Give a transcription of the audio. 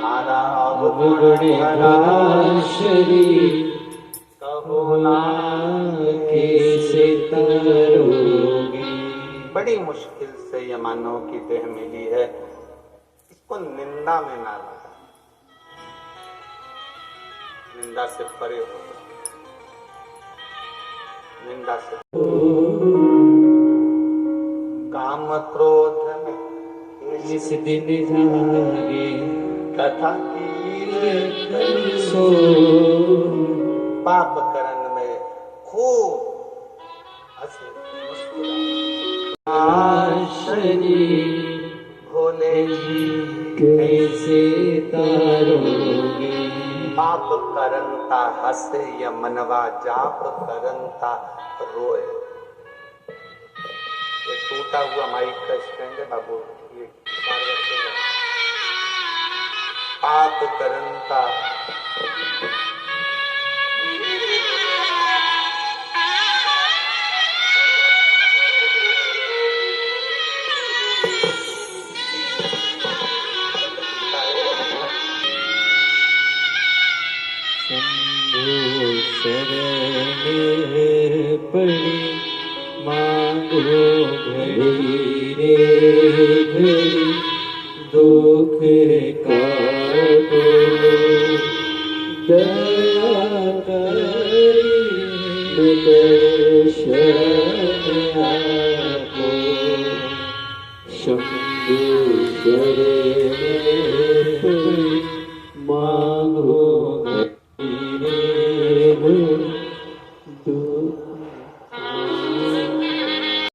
मारा अवगुण भरा शरीर कहो ना कैसे तरोगे। बड़ी मुश्किल से ये मानव की देह मिली है, इसको निंदा में ना लगा, निंदा से परे हो, निंदा से काम क्रोध में इस दिन जागे कथा की सो। पाप करन में खूब हंसे शरीर भोले जी कैसे तारोगे। पाप करनता हंसे या मनवा जाप करनता रोए। ये टूटा हुआ माइक का स्टैंड है बाबू, ये पाप करनता पड़ी मांगो घड़ी रे घड़ी दुख काटो। दया करी शरण